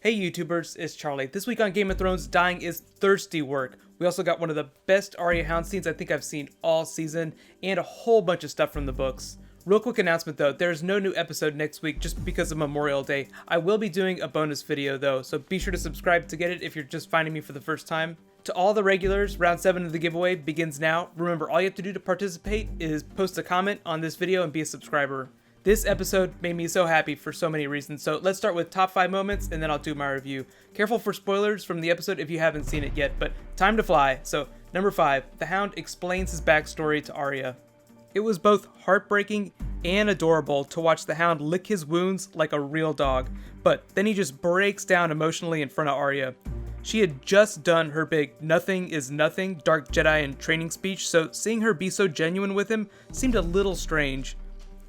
Hey YouTubers, it's Charlie. This week on Game of Thrones, dying is thirsty work. We also got one of the best Arya Hound scenes I think I've seen all season, and a whole bunch of stuff from the books. Real quick announcement though, there's no new episode next week just because of Memorial Day. I will be doing a bonus video though, so be sure to subscribe to get it if you're just finding me for the first time. To all the regulars, round 7 of the giveaway begins now. Remember, all you have to do to participate is post a comment on this video and be a subscriber. This episode made me so happy for so many reasons, so let's start with top 5 moments and then I'll do my review. Careful for spoilers from the episode if you haven't seen it yet, but time to fly. So, number 5, the Hound explains his backstory to Arya. It was both heartbreaking and adorable to watch the Hound lick his wounds like a real dog, but then he just breaks down emotionally in front of Arya. She had just done her big "nothing is nothing" Dark Jedi and training speech, so seeing her be so genuine with him seemed a little strange.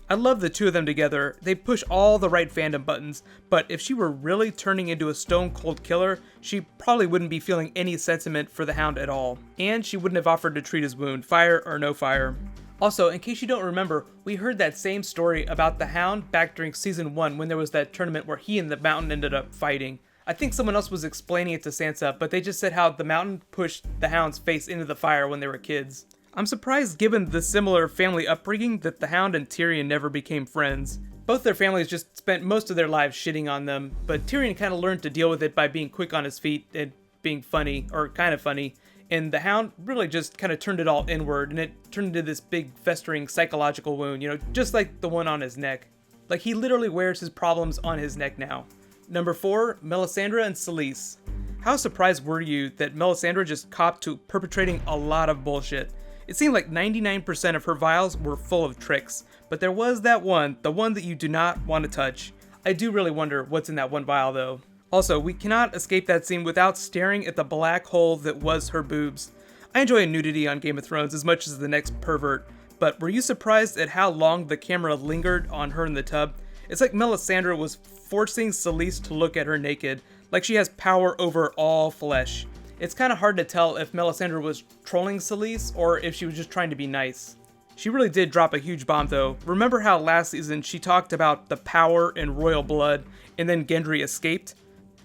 I love the two of them together. They push all the right fandom buttons, but if she were really turning into a stone cold killer, she probably wouldn't be feeling any sentiment for the Hound at all. And she wouldn't have offered to treat his wound, fire or no fire. Also, in case you don't remember, we heard that same story about the Hound back during season 1 when there was that tournament where he and the Mountain ended up fighting. I think someone else was explaining it to Sansa, but they just said how the Mountain pushed the Hound's face into the fire when they were kids. I'm surprised given the similar family upbringing that the Hound and Tyrion never became friends. Both their families just spent most of their lives shitting on them, but Tyrion kind of learned to deal with it by being quick on his feet and being funny, or kind of funny, and the Hound really just kind of turned it all inward, and it turned into this big festering psychological wound, just like the one on his neck. Like he literally wears his problems on his neck now. Number 4, Melisandre and Selyse. How surprised were you that Melisandre just copped to perpetrating a lot of bullshit? It seemed like 99% of her vials were full of tricks, but there was that one, the one that you do not want to touch. I do really wonder what's in that one vial though. Also, we cannot escape that scene without staring at the black hole that was her boobs. I enjoy nudity on Game of Thrones as much as the next pervert, but were you surprised at how long the camera lingered on her in the tub? It's like Melisandre was forcing Selyse to look at her naked, like she has power over all flesh. It's kind of hard to tell if Melisandre was trolling Selyse or if she was just trying to be nice. She really did drop a huge bomb though. Remember how last season she talked about the power in royal blood and then Gendry escaped?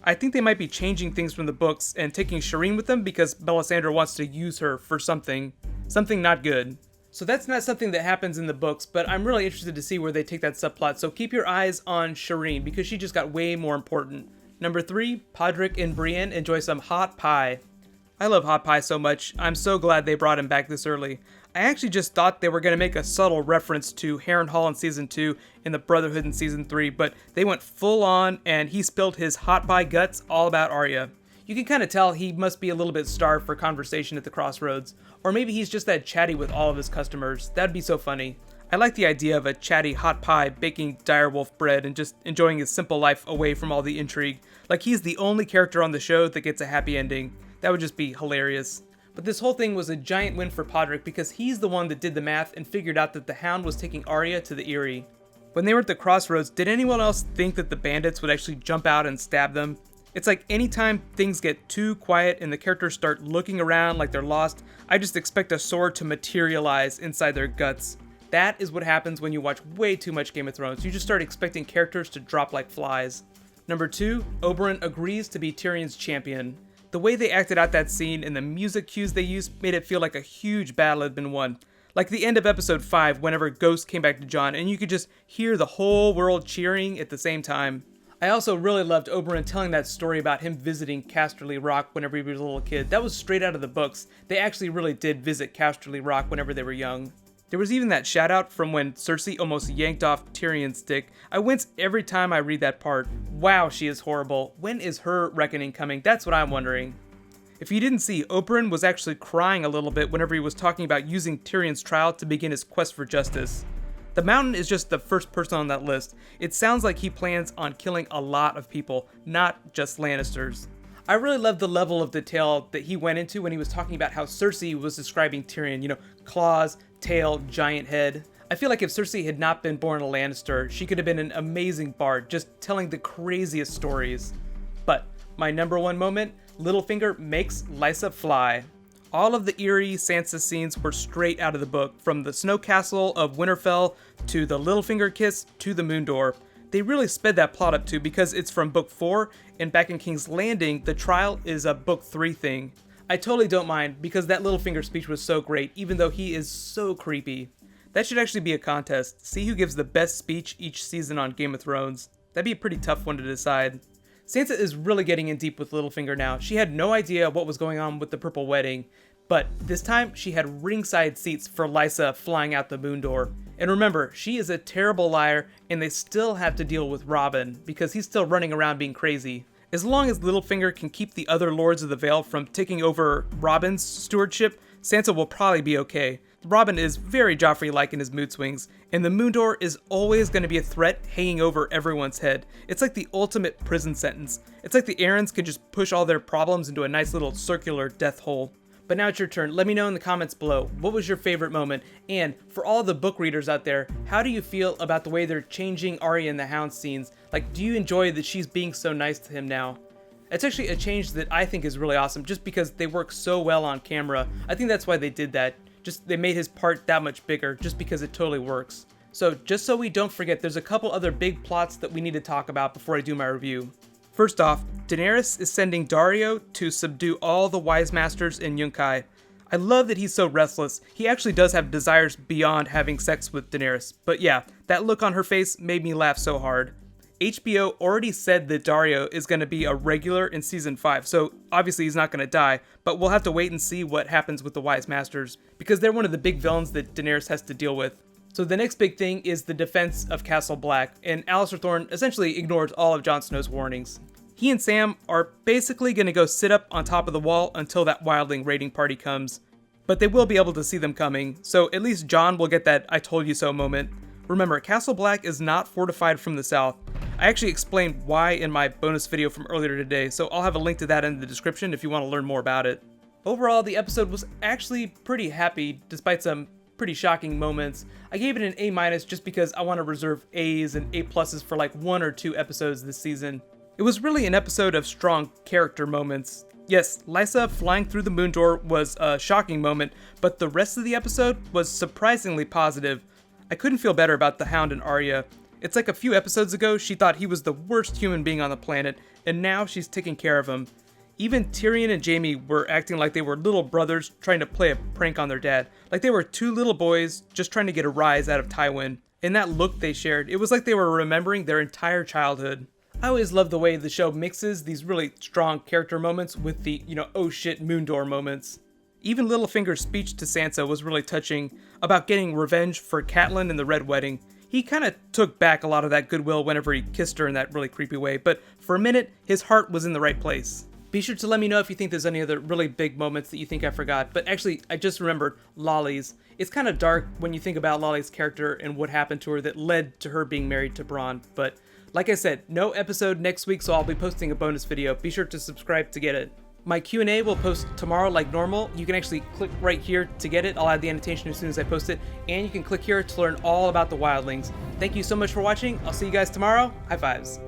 I think they might be changing things from the books and taking Shireen with them because Melisandre wants to use her for something not good. So that's not something that happens in the books, but I'm really interested to see where they take that subplot, so keep your eyes on Shireen because she just got way more important. Number 3, Podrick and Brienne enjoy some hot pie. I love hot pie so much, I'm so glad they brought him back this early. I actually just thought they were going to make a subtle reference to Harrenhal in season 2 and the Brotherhood in season 3, but they went full on and he spilled his hot pie guts all about Arya. You can kind of tell he must be a little bit starved for conversation at the crossroads, or maybe he's just that chatty with all of his customers. That'd be so funny. I like the idea of a chatty hot pie baking direwolf bread and just enjoying his simple life away from all the intrigue. Like he's the only character on the show that gets a happy ending. That would just be hilarious. But this whole thing was a giant win for Podrick because he's the one that did the math and figured out that the Hound was taking Arya to the Eyrie. When they were at the crossroads, did anyone else think that the bandits would actually jump out and stab them? It's like anytime things get too quiet and the characters start looking around like they're lost, I just expect a sword to materialize inside their guts. That is what happens when you watch way too much Game of Thrones. You just start expecting characters to drop like flies. Number 2, Oberyn agrees to be Tyrion's champion. The way they acted out that scene and the music cues they used made it feel like a huge battle had been won. Like the end of episode 5 whenever Ghost came back to Jon and you could just hear the whole world cheering at the same time. I also really loved Oberyn telling that story about him visiting Casterly Rock whenever he was a little kid. That was straight out of the books. They actually really did visit Casterly Rock whenever they were young. There was even that shout out from when Cersei almost yanked off Tyrion's dick. I wince every time I read that part. Wow, she is horrible. When is her reckoning coming? That's what I'm wondering. If you didn't see, Oberyn was actually crying a little bit whenever he was talking about using Tyrion's trial to begin his quest for justice. The Mountain is just the first person on that list. It sounds like he plans on killing a lot of people, not just Lannisters. I really love the level of detail that he went into when he was talking about how Cersei was describing Tyrion, claws, tail, giant head. I feel like if Cersei had not been born a Lannister, she could have been an amazing bard, just telling the craziest stories. But my number 1 moment, Littlefinger makes Lysa fly. All of the eerie Sansa scenes were straight out of the book, from the snow castle of Winterfell to the Littlefinger kiss to the moon door. They really sped that plot up too, because it's from book 4, and back in King's Landing, the trial is a book 3 thing. I totally don't mind, because that Littlefinger speech was so great, even though he is so creepy. That should actually be a contest. See who gives the best speech each season on Game of Thrones. That'd be a pretty tough one to decide. Sansa is really getting in deep with Littlefinger now. She had no idea what was going on with the Purple Wedding, but this time she had ringside seats for Lysa flying out the moon door. And remember, she is a terrible liar, and they still have to deal with Robin, because he's still running around being crazy. As long as Littlefinger can keep the other Lords of the Vale from taking over Robin's stewardship, Sansa will probably be okay. Robin is very Joffrey-like in his mood swings, and the moon door is always going to be a threat hanging over everyone's head. It's like the ultimate prison sentence. It's like the Arryns can just push all their problems into a nice little circular death hole. But now it's your turn. Let me know in the comments below, what was your favorite moment? And for all the book readers out there, how do you feel about the way they're changing Arya and the Hound scenes? Like, do you enjoy that she's being so nice to him now? It's actually a change that I think is really awesome, just because they work so well on camera. I think that's why they did that. Just they made his part that much bigger, just because it totally works. So just so we don't forget, there's a couple other big plots that we need to talk about before I do my review. First off, Daenerys is sending Daario to subdue all the Wise Masters in Yunkai. I love that he's so restless. He actually does have desires beyond having sex with Daenerys. But yeah, that look on her face made me laugh so hard. HBO already said that Daario is going to be a regular in season 5, so obviously he's not going to die, but we'll have to wait and see what happens with the Wise Masters, because they're one of the big villains that Daenerys has to deal with. So the next big thing is the defense of Castle Black, and Alliser Thorne essentially ignores all of Jon Snow's warnings. He and Sam are basically going to go sit up on top of the wall until that wildling raiding party comes, but they will be able to see them coming, so at least Jon will get that I told you so moment. Remember, Castle Black is not fortified from the south. I actually explained why in my bonus video from earlier today, so I'll have a link to that in the description if you want to learn more about it. Overall, the episode was actually pretty happy, despite some pretty shocking moments. I gave it an A- just because I want to reserve A's and A+ for like 1 or 2 episodes this season. It was really an episode of strong character moments. Yes, Lysa flying through the moon door was a shocking moment, but the rest of the episode was surprisingly positive. I couldn't feel better about the Hound and Arya. It's like a few episodes ago, she thought he was the worst human being on the planet, and now she's taking care of him. Even Tyrion and Jaime were acting like they were little brothers trying to play a prank on their dad. Like they were 2 little boys just trying to get a rise out of Tywin. And that look they shared, it was like they were remembering their entire childhood. I always love the way the show mixes these really strong character moments with the, oh shit, moon door moments. Even Littlefinger's speech to Sansa was really touching, about getting revenge for Catelyn and the Red Wedding. He kind of took back a lot of that goodwill whenever he kissed her in that really creepy way, but for a minute, his heart was in the right place. Be sure to let me know if you think there's any other really big moments that you think I forgot, but actually, I just remembered Lolly's. It's kind of dark when you think about Lolly's character and what happened to her that led to her being married to Bronn, but like I said, no episode next week, so I'll be posting a bonus video. Be sure to subscribe to get it. My Q&A will post tomorrow like normal. You can actually click right here to get it. I'll add the annotation as soon as I post it. And you can click here to learn all about the wildlings. Thank you so much for watching. I'll see you guys tomorrow. High fives.